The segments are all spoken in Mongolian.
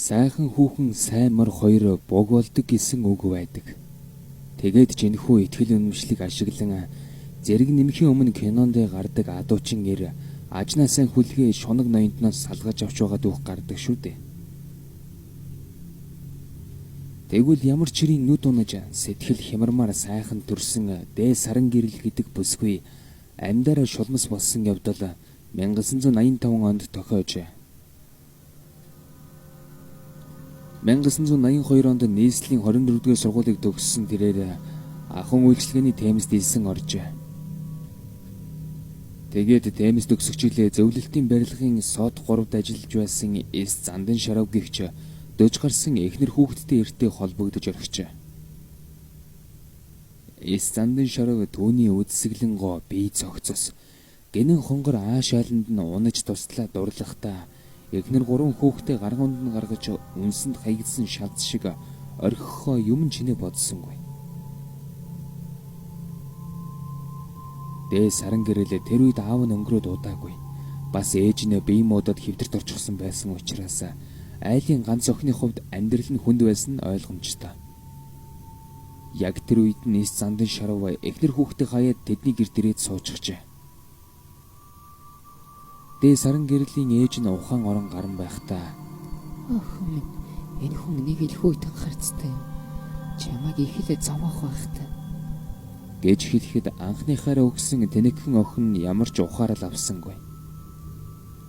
Сайхан хүүхэн сайн мөр хоёр буг болдог гэсэн үг байдаг. Тэгээд жинхүү итгэл үнэмшлийг ашиглан зэрэг нэмхийн өмнө кинонд гардаг адуучин нэр ажнаа сайн хүлгээ шунаг ноёнтноос салгаж авч байгаа дүүх гардаг шүү дээ. Тэгвэл ямар ч ирийн нүд унаж сэтгэл хямармаар сайхан төрсөн дээ саран гэрэл гэдэг бүсгүй амьдараа шулмас болсон явдал 1985 онд тохиож 1982 онд нийслэлийн 24-р сургуулийг төгссөн тэрээр ахын үйлчлэгээний темэст илсэн оржээ. Тэгээд темэст төгсөгчлээ зөвлөлтийн барилгын сод 3-д ажиллаж байсан эс Зандан Шарав гэгч дөж гарсан эхнэр хүүхэдтэй эртээ холбогдож орхижээ. Эс Зандан Шарав түүний үдсэглэн гоо бие цогцос гинэн хонгор аашааланд нь унаж туслаа дурлахтаа эхнэр 3 хүүхдээ гаргуунд нь гаргаж үнсэнд хаягдсан шалц шиг орхихоо юм чинээ бодсонгүй. Дээ саран гэрэлээ тэр үед аав нь өнгөрөөд удаагүй. Бас ээж нь бие муудад хэвтэрт орчихсон байсан учраас айлын ганц охины хувьд амьдрал нь хүнд байсан нь ойлгомжтой. Яг тэр үед нь эс Зандан Шарав эхнэр хүүхдээ хаяад тэдний гэр дээрээ суучихжээ. Дээ саран гэрлийн ээж нь ухаан орон гарan байхдаа "Охин минь, энэ хүн нэг л хүйтэн харцтай юм. Чамайг ихэлээ зовоох байхтай" гэж хэлэхэд анхныхаараа өгсөн тэнэгхэн охин ямар ч ухаарал авсангүй.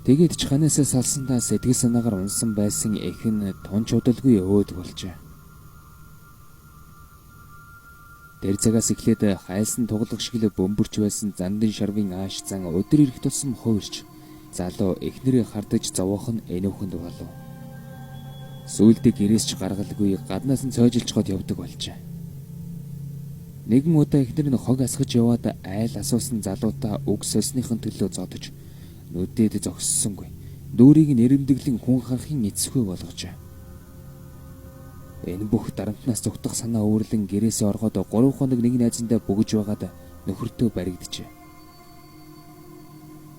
Тэгээд ч ханаасаа салсандаа сэтгэл санаагаар унсан байсан эхэн тунч удалгүй өөд болжээ. Тэр цагаас эхлээд хайлсан тугалах шиг л бөмбөрч байсан Зандан Шарвын ааш зан өдөр ирэх тусам хуурч залуу эхнэрээ хардаж зовоох нь энүүхэнд болов. Сүүлдээ гэрээс ч гаргалгүй гаднаас нь цойжилчгоод явдаг болжээ. Нэгэн удаа эхнэр нь хог асгаж яваад айл асуусан залуутаа үг сольсныхын төлөө зодож нүдээд зогссонгүй. Дүүрийг нэрэмдэглэн хүн харахын эцэхүй болгожээ. Энэ бүх дарамтнаас зүгтах санаа өөрлөн гэрээсээ ороход 3 хоног нэг найзандаа бөгж байгаад нөхөртөө баригджээ.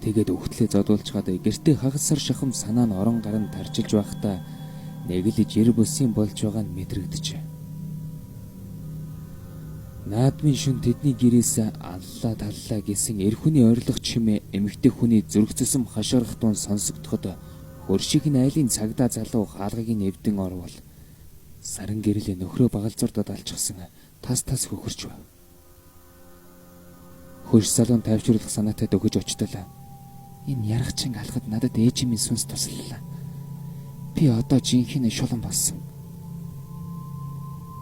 Тэгээд өгтлээ зодуулчгаад гэртээ хагасар шахам санаа нь орон гарan тарчилж байхдаа нэг л жир бүсийн болж байгаа нь мэдрэгдэжээ. Наадмын шүн тэдний гэрээс аллаа таллаа гэсэн эр хүний ойрлох чимээ эмэгтэй хүний зүрхцэсэм хашгирах дуун сонсогдоход хөршийн айлын цагдаа залуу хаалгыг нэвдэн орвол саран гэрэл нөхрөө багалзуурдад алчихсан тас хөхөрч байв. Хөрш салуун тайвшруулах санаатай дөгөж очтолоо. "Энэ ярахчин алхад надад ээжийн сүнс туслалаа. Би одоо жинхэнэ шулан болсон"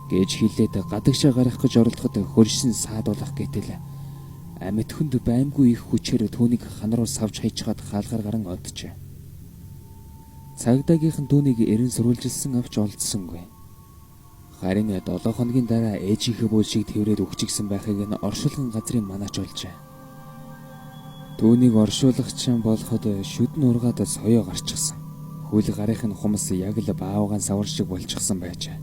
гэж хэлээд гадагшаа гарах гэж оролдоход хөршин саадуулах гэтэл амьд хүнд баймгүй их хүчээр түүнийг хан руу савж хайчгаад хаалгаар гарan оджээ. Цагдаагийнхан түүнийг эрен сурвалжилсан авч олдсонгүй. Харин 7 хоногийн дараа ээжийнхээ буушийг тэрврээд өгчихсэн байхыг нь оршуулган газрын манаач олжээ. Түүнийг оршуулагчин болоход шүдэн ургаад соёо гарчихсан. Хөл гарынх нь хумс яг л баавгаан савар шиг болчихсон байжээ.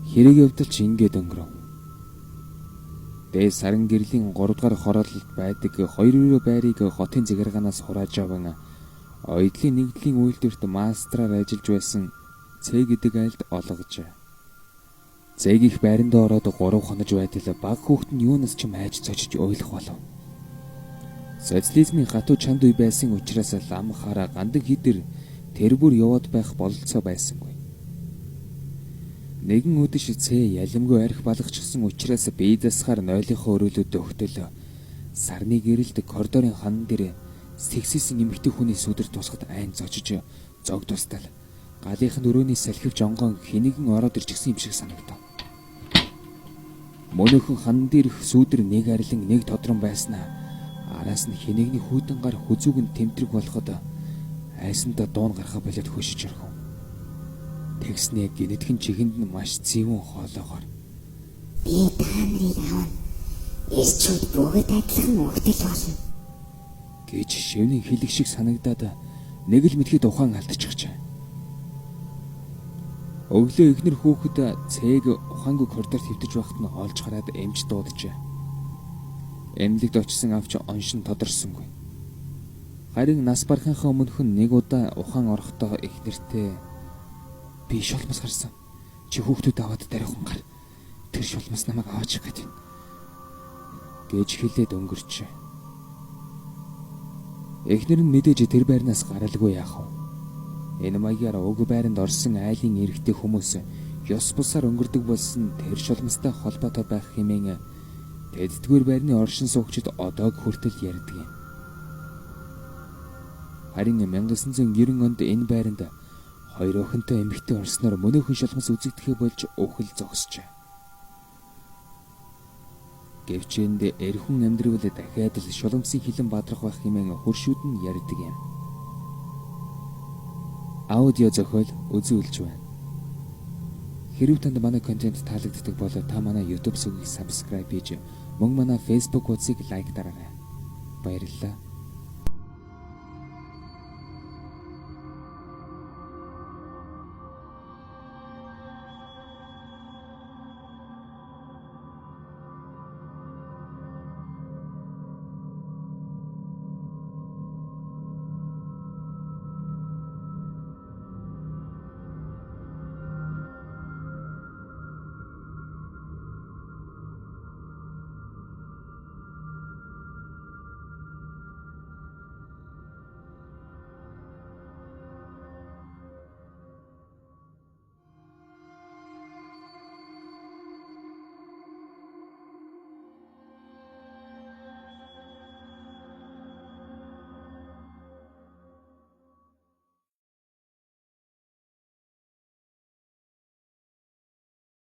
Хэрэг явдал ч ингээд өнгөрөв. Дээ саран гэрлийн 3 дугаар хороололд байдаг 2 байрыг хотын захиргаанаас хурааж аван ойдлын нэгдлийн үйлдвэрт мастраар ажиллаж байсан Цэ гэдэг айлд олгожээ. Цэг их байранд ороод 3 хонож байтал баг хүүхэд нь юунаас ч айж цочиж уйлах болов. Социализмын хатуу чанд үе байсан учраас лам хараа гандан хідэр тэр бүр яваад байх бололцоо байсангүй. Нэгэн өдөш Цэ ялимгүй арх балгачихсан учраас бие засахаар нойлынхоо өрөөлөд өгтөлөө. Сарны гэрэлд коридорын хан дээр сэгсэсэн эмэгтэй хүний сүдэр тусахад айн зочиж зог тустал. Галынхын өрөөний салхивч онгон хинэгэн ороод ирчихсэн юм шиг санагдав. Мөнөөхөн хан дээрх сүдэр нэг арилан нэг тодрон байснаа араас нь хинэгний хүйтэн гар хүзүүг нь тэмдрэг болоход айсандаа дуун гарахаа болоод хөшиж орхив. Тэгснээ гинэтхэн чихэнд нь маш цэвүүн хоолоогоор "Би та нарыг аавна. Ирчүүд бүгд адилхан өгтөл болно" гэж шивнэн хэлэх шиг санагдаад нэг л мэдхэд ухаан алдчихжээ. Өглөө эхнэр хүүхэд Цэг ухаангүй коридорт хэвтэж байхад нь олж хараад эмч дууджээ. Эмнэлэгт очисон авч оншин тодорсонгүй. Харин нас барахынхаа өмнөх нь нэг удаа ухаан орохдоо эхнэртэй Би шулмас гарсан. Чи хүүхдүүд аваад дариухан гар. Тэр шулмас намайг аваачих гээд байна. Гэж хэлээд өнгөрчээ. Эхнэр нь мэдээж тэр байрнаас гаралгүй яах вэ? Энэ маягаар уг байранд орсон айлын эрэгтэй хүмүүс ёс бусаар өнгөрдөг болсон тэр шулмастай холбоотой байх хэмээн тэддгээр байрны оршин суугчид одоог хүртэл ярьдаг юм. Харин 1990 онд энэ байранд хоёр охинтой эмэгтэй орсноор мөнөөхөн шулмас үзэгдэхээ болж өхөл зогсжээ. Гэвч энд эрхэн амьдрал дахиад л шулмсын хилэн бадрах байх хэмээн хуршүүд нь ярьдаг юм. Аудио зохиол үзүүлж байна. Хэрв танд манай контент таалагддаг бол та манай YouTube сүгийг subscribe хийж мөн манай Facebook хуудсыг лайк дараарай. Баярлалаа.